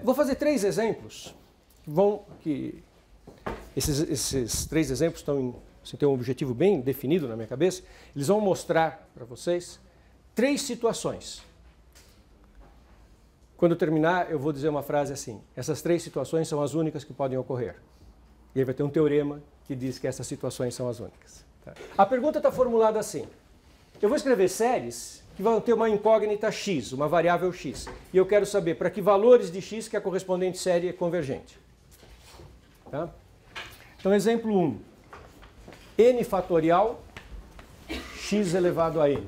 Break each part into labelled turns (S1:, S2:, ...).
S1: Vou fazer 3 exemplos. Esses 3 exemplos estão tem um objetivo bem definido na minha cabeça. Eles vão mostrar para vocês 3 situações. Quando eu terminar, eu vou dizer uma frase assim: essas 3 situações são as únicas que podem ocorrer. E aí vai ter um teorema que diz que essas situações são as únicas. Tá? A pergunta está formulada assim: eu vou escrever séries que vão ter uma incógnita x, uma variável x. E eu quero saber para que valores de x que a correspondente série é convergente. Tá? Então, exemplo 1. N fatorial x elevado a n.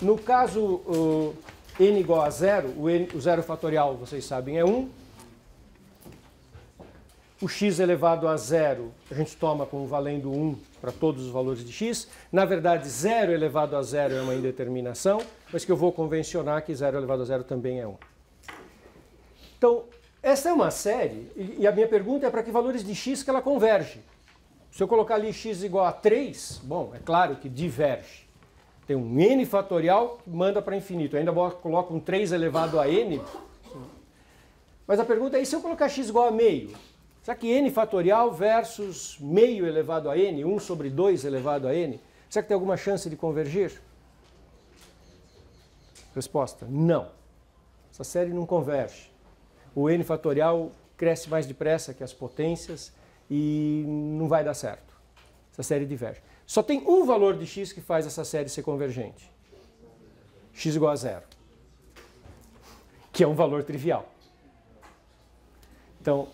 S1: No caso n igual a 0, o zero fatorial, vocês sabem, é 1. O x elevado a 0 a gente toma como valendo 1 para todos os valores de x. Na verdade, 0 elevado a 0 é uma indeterminação, mas que eu vou convencionar que 0 elevado a 0 também é 1. Então, essa é uma série, e a minha pergunta é para que valores de x que ela converge. Se eu colocar ali x igual a 3, bom, é claro que diverge. Tem um n fatorial que manda para infinito. Eu ainda coloco um 3 elevado a n. Mas a pergunta é, e se eu colocar x igual a meio? Será que n fatorial versus meio elevado a n, 1 sobre 2 elevado a n, será que tem alguma chance de convergir? Resposta: não. Essa série não converge. O n fatorial cresce mais depressa que as potências e não vai dar certo. Essa série diverge. Só tem um valor de x que faz essa série ser convergente. X igual a 0. Que é um valor trivial. Então,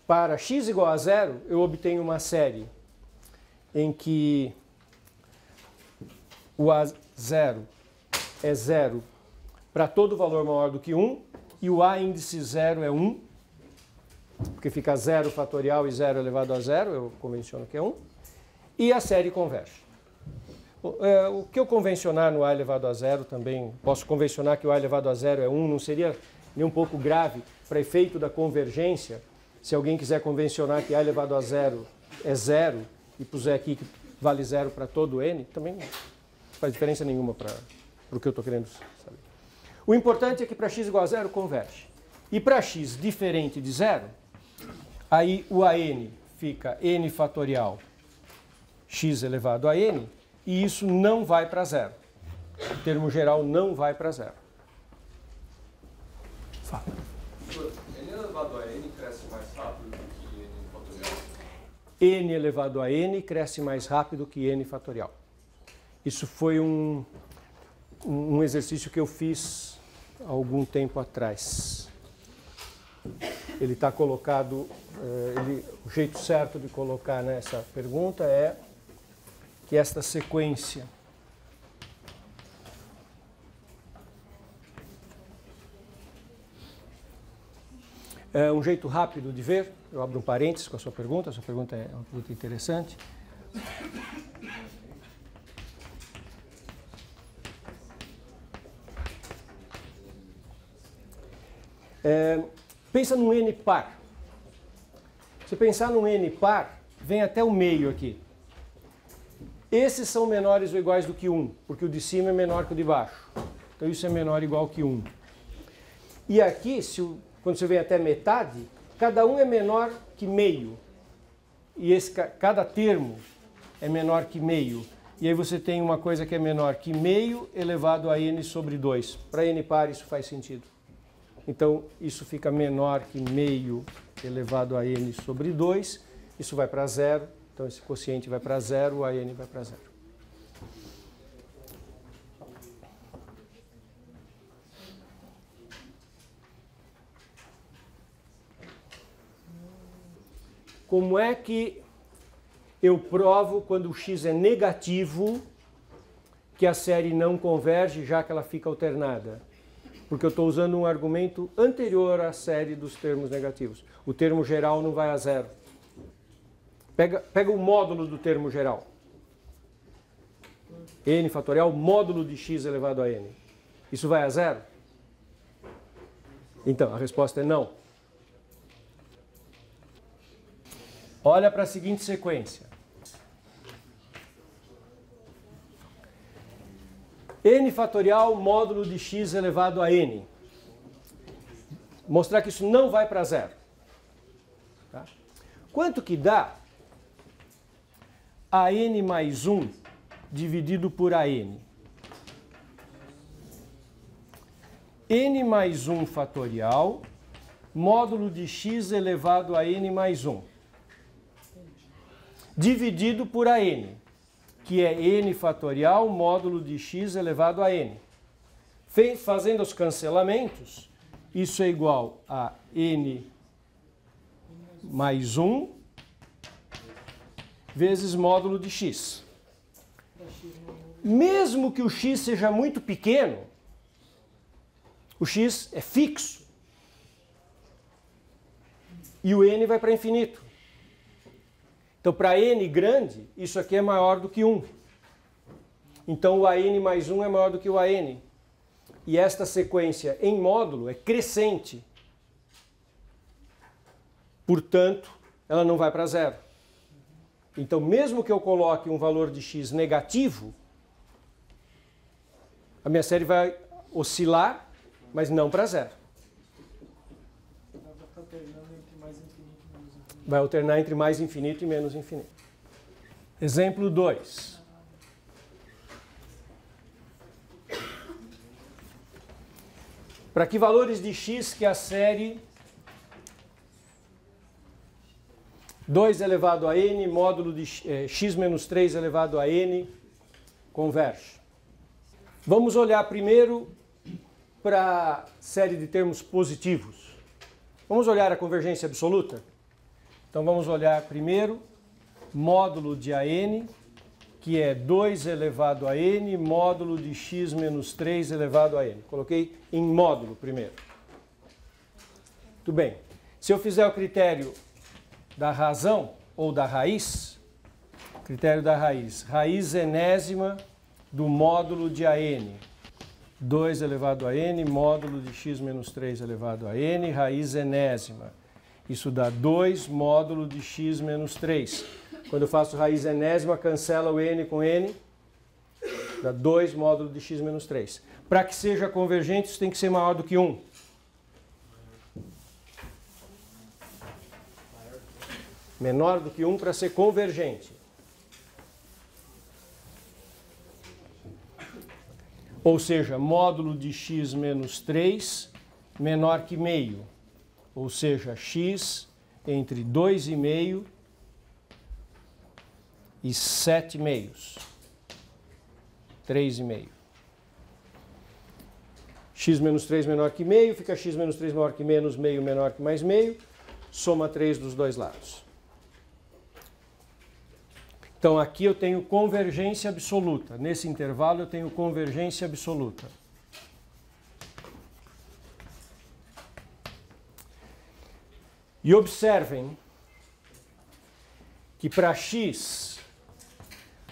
S1: para x igual a 0, eu obtenho uma série em que o A0 é 0 para todo valor maior do que 1 e o A índice 0 é 1, porque fica 0 fatorial e 0 elevado a 0, eu convenciono que é 1, e a série converge. O que eu convencionar no A elevado a 0 também, posso convencionar que o A elevado a 0 é 1, não seria nem um pouco grave para efeito da convergência. Se alguém quiser convencionar que A elevado a 0 é 0 e puser aqui que vale 0 para todo n, também não faz diferença nenhuma para o que eu estou querendo saber. O importante é que para x igual a 0 converge. E para x diferente de 0, aí o AN fica n fatorial x elevado a n, e isso não vai para 0. O termo geral não vai para 0. Fala.
S2: N elevado a n cresce mais rápido que n fatorial?
S1: N elevado a n cresce mais rápido que n fatorial. Isso foi um exercício que eu fiz há algum tempo atrás. Ele está colocado, o jeito certo de colocar nessa pergunta é que esta sequência um jeito rápido de ver, eu abro um parênteses com a sua pergunta é uma pergunta interessante. Pensa num n par. Se pensar num n par, vem até o meio aqui. Esses são menores ou iguais do que 1, porque o de cima é menor que o de baixo. Então isso é menor ou igual que 1. E aqui, quando você vem até metade, cada um é menor que meio. E cada termo é menor que meio. E aí você tem uma coisa que é menor que meio elevado a n sobre 2. Para n par isso faz sentido. Então isso fica menor que meio elevado a n sobre 2. Isso vai para 0. Então esse quociente vai para 0, a n vai para 0. Como é que eu provo quando o x é negativo que a série não converge, já que ela fica alternada? Porque eu estou usando um argumento anterior à série dos termos negativos. O termo geral não vai a 0. Pega o módulo do termo geral. N fatorial, módulo de x elevado a n. Isso vai a 0? Então, a resposta é não. Olha para a seguinte sequência. N fatorial módulo de x elevado a n. Mostrar que isso não vai para zero. Tá? Quanto que dá a n mais 1 dividido por a n? N mais 1 fatorial módulo de x elevado a n mais 1. Dividido por a n, que é n fatorial módulo de x elevado a n. Fazendo os cancelamentos, isso é igual a n mais 1 vezes módulo de x. Mesmo que o x seja muito pequeno, o x é fixo. E o n vai para infinito. Então, para n grande, isso aqui é maior do que 1. Então, o an mais 1 é maior do que o an. E esta sequência em módulo é crescente. Portanto, ela não vai para zero. Então, mesmo que eu coloque um valor de x negativo, a minha série vai oscilar, mas não para zero. Vai alternar entre mais infinito e menos infinito. Exemplo 2. Para que valores de x que a série 2 elevado a n módulo de x menos 3 elevado a n converge? Vamos olhar primeiro para a série de termos positivos. Vamos olhar a convergência absoluta? Então vamos olhar primeiro módulo de an, que é 2 elevado a n módulo de x menos 3 elevado a n. Coloquei em módulo primeiro. Muito bem. Se eu fizer o critério da razão ou da raiz, critério da raiz, raiz enésima do módulo de an, 2 elevado a n módulo de x menos 3 elevado a n, raiz enésima. Isso dá 2 módulo de x menos 3. Quando eu faço raiz enésima, cancela o n com n, dá 2 módulo de x menos 3. Para que seja convergente, isso tem que ser maior do que 1. Menor do que 1 para ser convergente. Ou seja, módulo de x menos 3 menor que meio. Ou seja, x entre 2,5 e 7 meios. 3,5. X menos 3 menor que meio, fica x menos 3 menor que menos meio menor que mais meio, soma 3 dos dois lados. Então aqui eu tenho convergência absoluta. Nesse intervalo eu tenho convergência absoluta. E observem que para x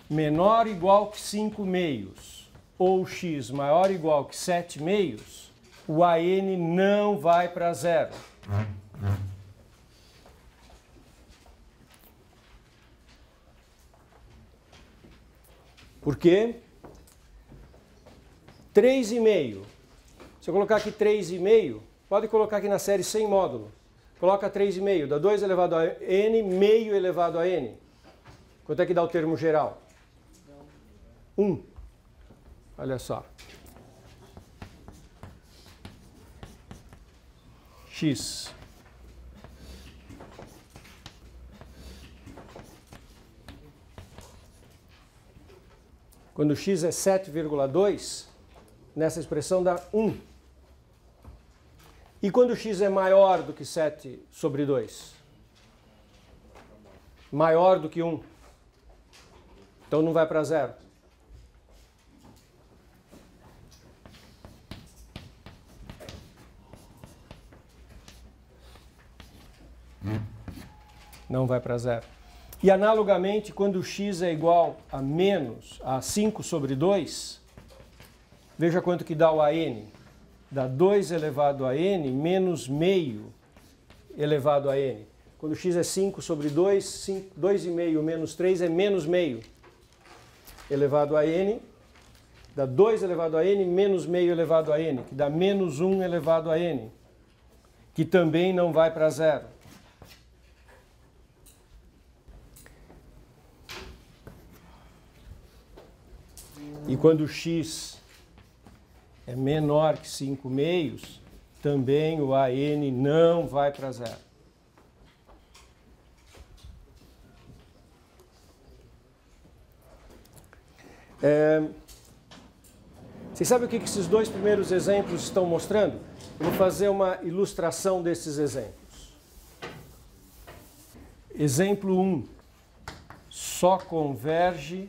S1: menor ou igual que 5 meios ou x maior ou igual que 7 meios, o an não vai para zero. Por quê? 3,5. Se eu colocar aqui 3,5, pode colocar aqui na série sem módulo. Coloca 3,5, dá 2 elevado a n, meio elevado a n. Quanto é que dá o termo geral? 1. Olha só. X. Quando x é 7,2, nessa expressão dá 1. E quando x é maior do que 7 sobre 2? Maior do que 1. Então não vai para zero. Não vai para zero. E analogamente, quando x é igual a menos a 5 sobre 2, veja quanto que dá o an. Dá 2 elevado a n menos meio elevado a n. quando x é 5 sobre 2, 2,5 menos 3 é menos meio elevado a n, dá 2 elevado a n menos meio elevado a n, que dá menos 1 elevado a n, que também não vai para zero. E quando x é menor que 5 meios, também o AN não vai para zero. Vocês sabem o que esses dois primeiros exemplos estão mostrando? Eu vou fazer uma ilustração desses exemplos. Exemplo 1. Só converge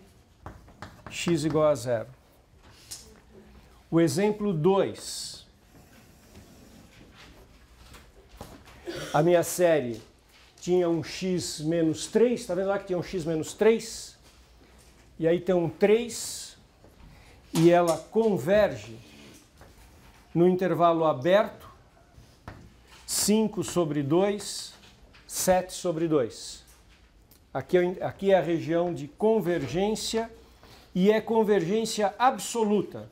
S1: x igual a zero. O exemplo 2. A minha série tinha um x menos 3. Está vendo lá que tinha um x menos 3? E aí tem um 3. E ela converge no intervalo aberto 5 sobre 2, 7 sobre 2. Aqui é a região de convergência e é convergência absoluta.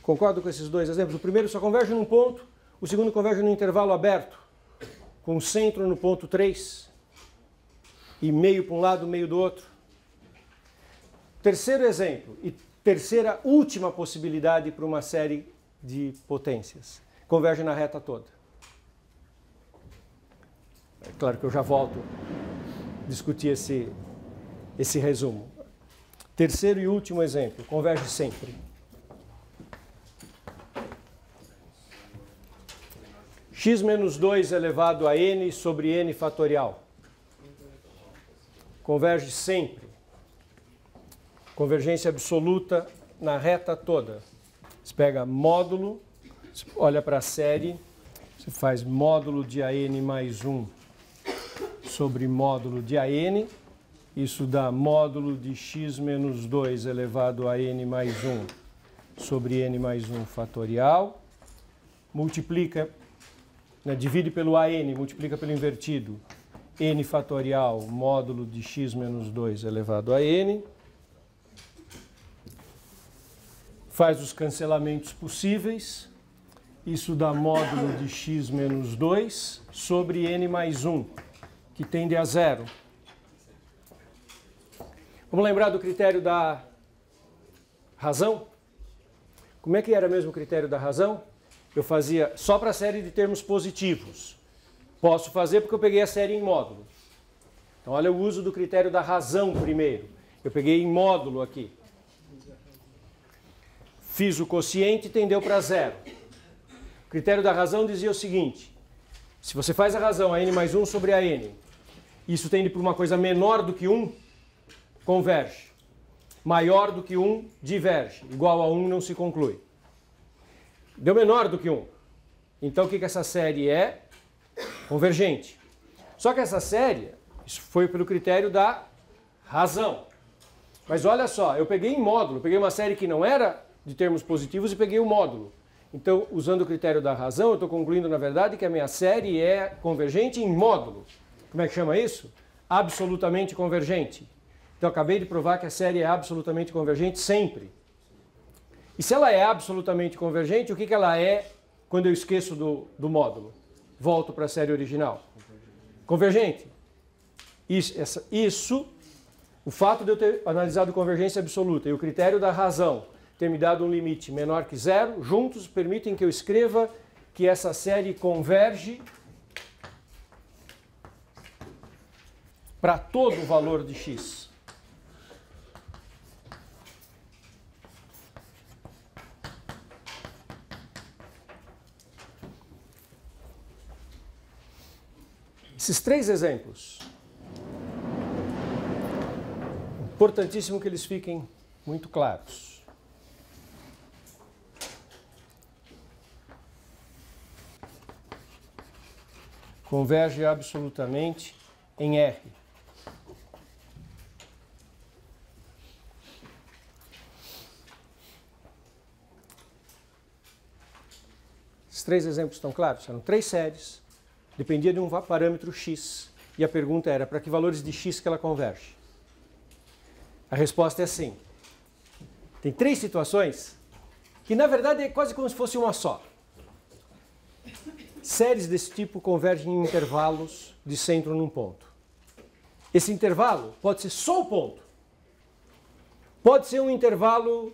S1: Concordo com esses dois exemplos? O primeiro só converge num ponto, o segundo converge no intervalo aberto, com o centro no ponto 3 e meio para um lado, meio do outro. Terceiro exemplo e terceira última possibilidade para uma série de potências. Converge na reta toda. É claro que eu já volto a discutir esse resumo. Terceiro e último exemplo, converge sempre. X menos 2 elevado a n sobre n fatorial. Converge sempre. Convergência absoluta na reta toda. Você pega módulo, você olha para a série, você faz módulo de AN mais 1 sobre módulo de AN. Isso dá módulo de x menos 2 elevado a n mais 1 sobre n mais 1 fatorial. Multiplica, divide pelo AN, multiplica pelo invertido. N fatorial módulo de x menos 2 elevado a n. Faz os cancelamentos possíveis. Isso dá módulo de x menos 2 sobre n mais 1, que tende a zero. Vamos lembrar do critério da razão? Como é que era mesmo o critério da razão? Eu fazia só para a série de termos positivos. Posso fazer porque eu peguei a série em módulo. Então, olha o uso do critério da razão primeiro. Eu peguei em módulo aqui. Fiz o quociente e tendeu para zero. O critério da razão dizia o seguinte: se você faz a razão a n mais 1 sobre a n, isso tende para uma coisa menor do que 1, converge. Maior do que 1, diverge. Igual a 1 não se conclui. Deu menor do que 1. Então, o que essa série é? Convergente. Só que essa série, isso foi pelo critério da razão. Mas olha só, eu peguei em módulo, peguei uma série que não era de termos positivos e peguei o módulo. Então, usando o critério da razão, eu estou concluindo, na verdade, que a minha série é convergente em módulo. Como é que chama isso? Absolutamente convergente. Então, eu acabei de provar que a série é absolutamente convergente sempre. E se ela é absolutamente convergente, o que ela é quando eu esqueço do módulo? Volto para a série original. Convergente. Isso, o fato de eu ter analisado convergência absoluta e o critério da razão ter me dado um limite menor que zero, juntos permitem que eu escreva que essa série converge para todo o valor de x. Esses três exemplos, importantíssimo que eles fiquem muito claros. Converge absolutamente em R. Esses 3 exemplos estão claros? Eram 3 séries, dependia de um parâmetro x, e a pergunta era para que valores de x que ela converge? A resposta é sim. Tem 3 situações que na verdade é quase como se fosse uma só. Séries desse tipo convergem em intervalos de centro num ponto. Esse intervalo pode ser só o ponto. Pode ser um intervalo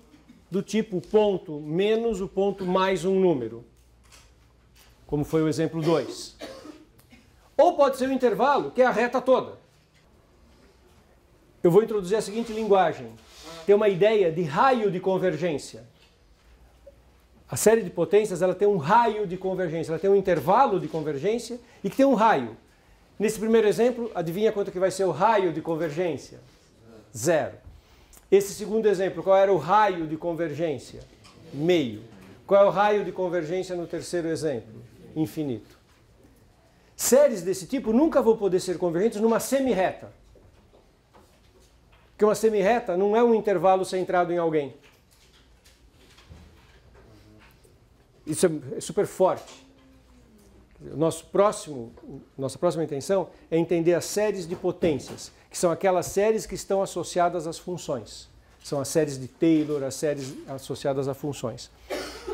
S1: do tipo ponto menos o ponto mais um número, como foi o exemplo 2. Ou pode ser um intervalo que é a reta toda. Eu vou introduzir a seguinte linguagem. Tem uma ideia de raio de convergência. A série de potências ela tem um raio de convergência, ela tem um intervalo de convergência e que tem um raio. Nesse primeiro exemplo, adivinha quanto que vai ser o raio de convergência? 0. Esse segundo exemplo, qual era o raio de convergência? Meio. Qual é o raio de convergência no terceiro exemplo? Infinito. Séries desse tipo nunca vão poder ser convergentes numa semirreta. Porque uma semirreta não é um intervalo centrado em alguém. Isso é super forte. Nossa próxima intenção é entender as séries de potências, que são aquelas séries que estão associadas às funções. São as séries de Taylor, as séries associadas a funções.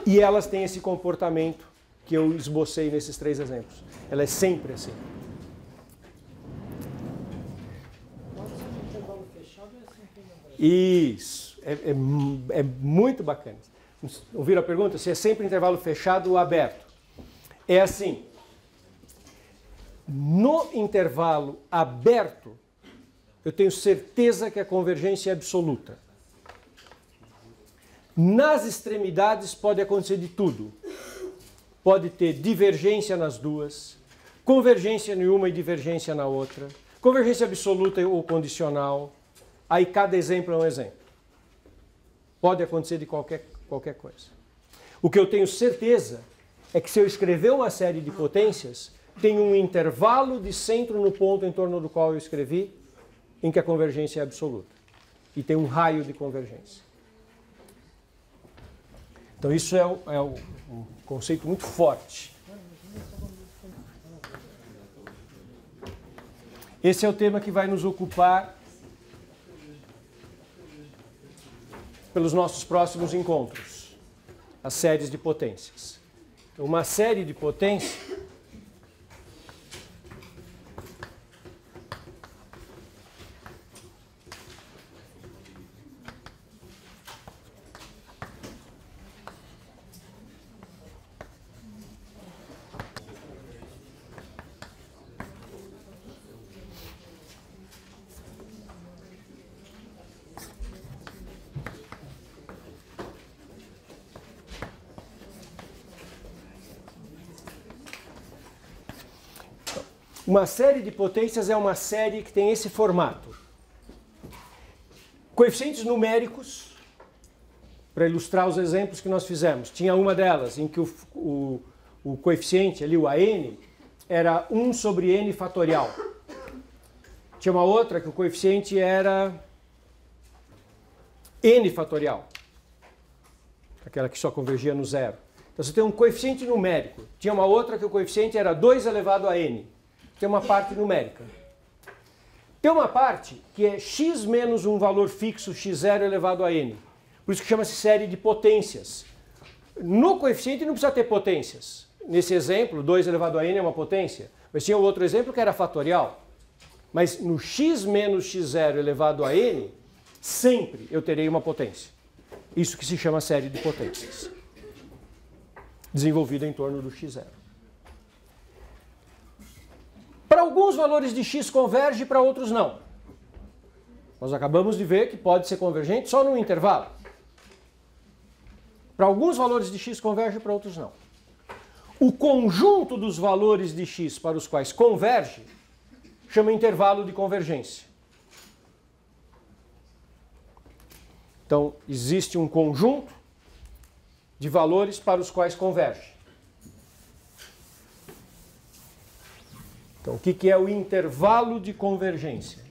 S1: E elas têm esse comportamento que eu esbocei nesses 3 exemplos. Ela é sempre assim. Isso. É muito bacana. Ouviram a pergunta? Se é sempre intervalo fechado ou aberto. É assim. No intervalo aberto, eu tenho certeza que a convergência é absoluta. Nas extremidades pode acontecer de tudo. Pode ter divergência nas duas, convergência em uma e divergência na outra, convergência absoluta ou condicional. Aí cada exemplo é um exemplo. Pode acontecer de qualquer coisa. O que eu tenho certeza é que se eu escrever uma série de potências, tem um intervalo de centro no ponto em torno do qual eu escrevi, em que a convergência é absoluta. E tem um raio de convergência. Então isso é um conceito muito forte. Esse é o tema que vai nos ocupar pelos nossos próximos encontros, as séries de potências. Então, uma série de potências Uma série de potências é uma série que tem esse formato. Coeficientes numéricos, para ilustrar os exemplos que nós fizemos. Tinha uma delas em que o coeficiente, ali o AN, era 1 sobre n fatorial. Tinha uma outra que o coeficiente era n fatorial. Aquela que só convergia no zero. Então você tem um coeficiente numérico. Tinha uma outra que o coeficiente era 2 elevado a n. Tem uma parte numérica. Tem uma parte que é x menos um valor fixo x0 elevado a n. Por isso que chama-se série de potências. No coeficiente não precisa ter potências. Nesse exemplo, 2 elevado a n é uma potência. Mas tinha outro exemplo que era fatorial. Mas no x menos x0 elevado a n, sempre eu terei uma potência. Isso que se chama série de potências. Desenvolvida em torno do x0. Para alguns valores de x converge, para outros não. Nós acabamos de ver que pode ser convergente só num intervalo. Para alguns valores de x converge, para outros não. O conjunto dos valores de x para os quais converge chama intervalo de convergência. Então, existe um conjunto de valores para os quais converge. Então, o que é o intervalo de convergência?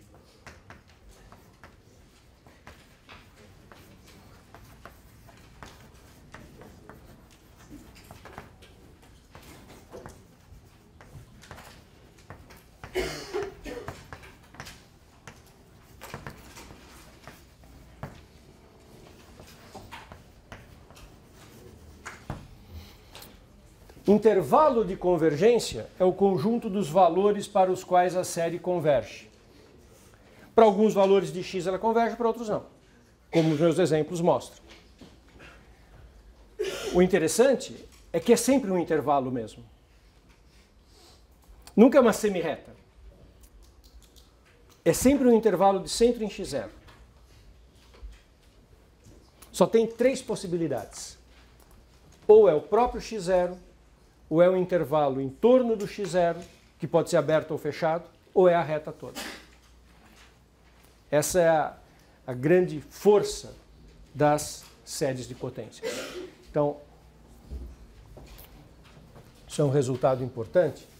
S1: Intervalo de convergência é o conjunto dos valores para os quais a série converge. Para alguns valores de x ela converge, para outros não, como os meus exemplos mostram. O interessante é que é sempre um intervalo mesmo. Nunca é uma semirreta. É sempre um intervalo de centro em x0. Só tem 3 possibilidades. Ou é o próprio x0, ou é um intervalo em torno do x0, que pode ser aberto ou fechado, ou é a reta toda. Essa é a grande força das séries de potências. Então, isso é um resultado importante.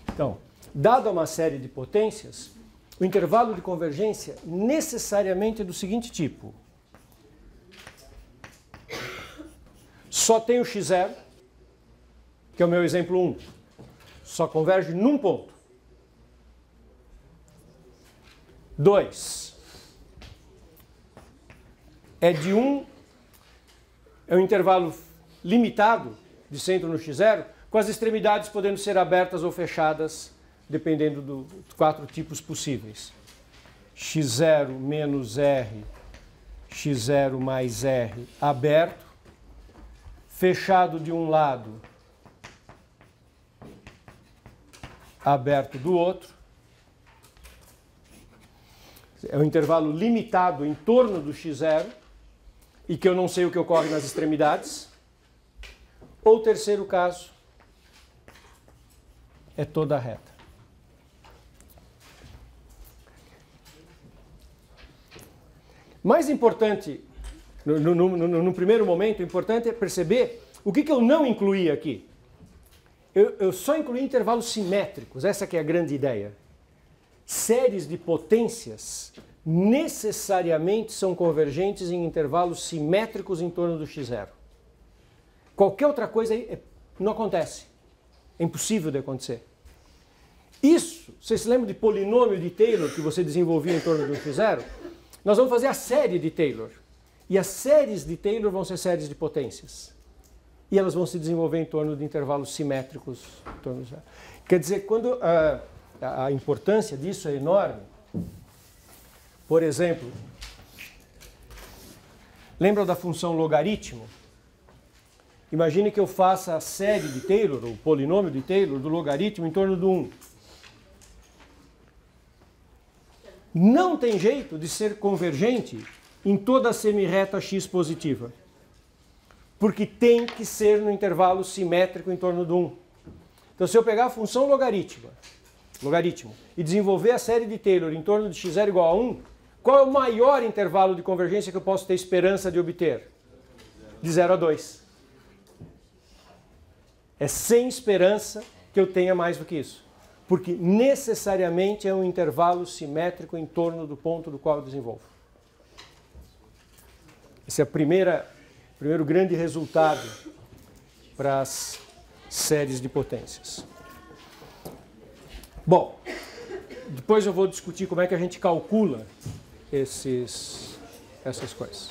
S1: Então, dada uma série de potências, o intervalo de convergência necessariamente é do seguinte tipo. Só tem o x0, que é o meu exemplo 1. Só converge num ponto. 2. É de 1, é um intervalo limitado de centro no x0, com as extremidades podendo ser abertas ou fechadas, dependendo dos 4 tipos possíveis. x0 menos r, x0 mais r aberto, fechado de um lado, aberto do outro. É um intervalo limitado em torno do x0 e que eu não sei o que ocorre nas extremidades. Ou terceiro caso, é toda reta. Mais importante, no primeiro momento, o importante é perceber o que eu não incluí aqui. Eu só incluí intervalos simétricos, essa que é a grande ideia. Séries de potências necessariamente são convergentes em intervalos simétricos em torno do x0. Qualquer outra coisa não acontece. É impossível de acontecer. Isso, vocês se lembram de polinômio de Taylor que você desenvolvia em torno do x0? Nós vamos fazer a série de Taylor. E as séries de Taylor vão ser séries de potências. E elas vão se desenvolver em torno de intervalos simétricos. Em torno do zero. Quer dizer, quando a importância disso é enorme. Por exemplo, lembram da função logaritmo? Imagine que eu faça a série de Taylor, o polinômio de Taylor, do logaritmo em torno do 1. Não tem jeito de ser convergente em toda a semirreta x positiva. Porque tem que ser no intervalo simétrico em torno do 1. Então, se eu pegar a função logaritmo, e desenvolver a série de Taylor em torno de x0 igual a 1, qual é o maior intervalo de convergência que eu posso ter esperança de obter? De 0 a 2. É sem esperança que eu tenha mais do que isso. Porque necessariamente é um intervalo simétrico em torno do ponto do qual eu desenvolvo. Esse é o primeiro grande resultado para as séries de potências. Bom, depois eu vou discutir como é que a gente calcula essas coisas.